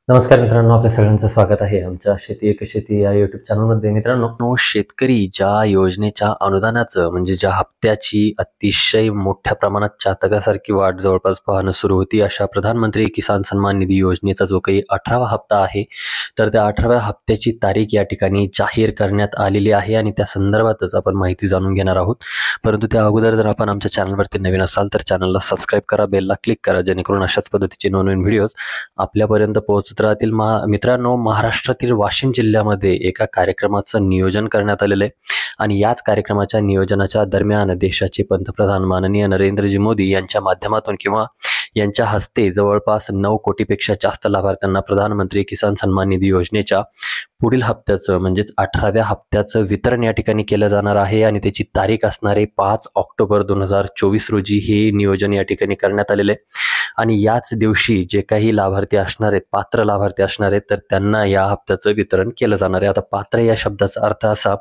नमस्कार मित्रांनो, आपल्या सगळ्यांचं स्वागत आहे आमच्या शेती एक शेती या यूट्यूब चॅनलमध्ये. मित्रांनो, शेतकरी ज्या योजनेच्या अनुदानाचं म्हणजे ज्या हप्त्याची अतिशय मोठ्या प्रमाणात चातकासारखी वाढ जवळपास पाहणं सुरू होती, अशा प्रधानमंत्री किसान सन्मान निधी योजनेचा जो काही 18वा हप्ता आहे, तर त्या 18व्या हप्त्याची तारीख या ठिकाणी जाहीर करण्यात आलेली आहे आणि त्या संदर्भातच आपण माहिती जाणून घेणार आहोत. परंतु त्या अगोदर जर आपण आमच्या चॅनलवरती नवीन असाल तर चॅनलला सबस्क्राईब करा, बेलला क्लिक करा, जेणेकरून अशाच पद्धतीचे नवनवीन व्हिडिओज आपल्यापर्यंत पोहोचत राहतील. मित्रांनो, महाराष्ट्रातील वाशिम जिल्ह्यामध्ये एका कार्यक्रमाचं नियोजन करण्यात आलेलं आहे आणि याच कार्यक्रमाच्या नियोजनाच्या दरम्यान देशाचे पंतप्रधान माननीय नरेंद्रजी मोदी यांच्या माध्यमातून किंवा यांच्या हस्ते जवळपास 9 कोटीपेक्षा जास्त लाभार्थ्यांना प्रधानमंत्री किसान सन्मान निधी योजनेच्या पुढील हप्त्याचं म्हणजेच 18व्या हप्त्याचं वितरण या ठिकाणी केलं जाणार आहे आणि त्याची तारीख असणार आहे 5 ऑक्टोबर 2024 रोजी हे नियोजन या ठिकाणी करण्यात आलेलं आहे. आणि याच दिवशी जे काही लाभार्थी असणार आहेत, पात्र लाभार्थी असणार आहेत, तर त्यांना या हप्त्याचं वितरण केलं जाणार आहे. आता पात्र या शब्दाचा अर्थ असा,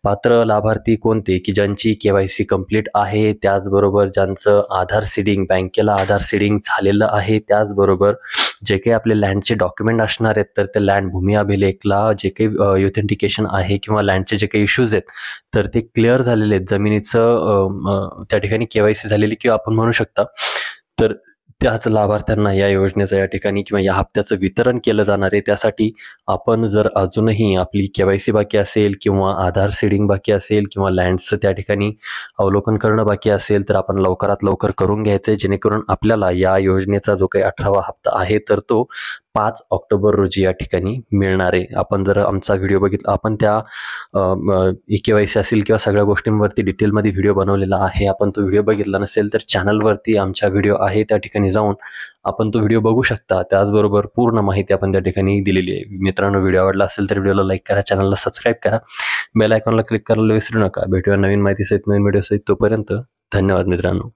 पात्र लाभार्थी कोणते की ज्यांची KYC कंप्लीट आहे, त्याचबरोबर ज्यांचं आधार सीडिंग बँकेला आधार सीडिंग झालेलं आहे, त्याचबरोबर जे काही आपले लँडचे डॉक्युमेंट असणार आहेत, तर ते लँड भूमी अभिलेखला जे काही युथेंटिकेशन आहे किंवा लँडचे जे काही इश्यूज आहेत, तर ते क्लिअर झालेले आहेत. जमिनीचं त्या ठिकाणी KYC झालेली किंवा आपण म्हणू शकता, तर त्याच लाभार्थ्यांना या योजनेचं या ठिकाणी किंवा या हप्त्याचं वितरण केलं जाणार आहे. त्यासाठी आपण जर अजूनही आपली KYC बाकी असेल किंवा आधार सीडिंग बाकी असेल किंवा लँडचं त्या ठिकाणी अवलोकन करणं बाकी असेल, तर आपण लवकरात लवकर करून घ्यायचं आहे, जेणेकरून आपल्याला या योजनेचा जो काही 18वा हप्ता आहे, तर तो 5 ऑक्टोबर रोजी या ठिकाणी मिळणार आहे. आपण जर आमचा व्हिडिओ बघितला, आपण त्या KYC असेल किंवा सगळ्या गोष्टींवरती डिटेलमध्ये व्हिडिओ बनवलेला आहे. आपण तो व्हिडिओ बघितला नसेल तर चॅनलवरती आमच्या व्हिडिओ आहे, त्या ठिकाणी जाऊन आपण तो व्हिडिओ बघू शकता. त्याचबरोबर पूर्ण माहिती आपण त्या ठिकाणी दिलेली आहे. मित्रांनो, व्हिडिओ आवडला असेल तर व्हिडिओला लाईक करा, चॅनलला सबस्क्राईब करा, बेल आयकॉनला क्लिक करायला विसरू नका. भेटूया नवीन माहितीसहित, नवीन व्हिडिओसहित. तोपर्यंत धन्यवाद मित्रांनो.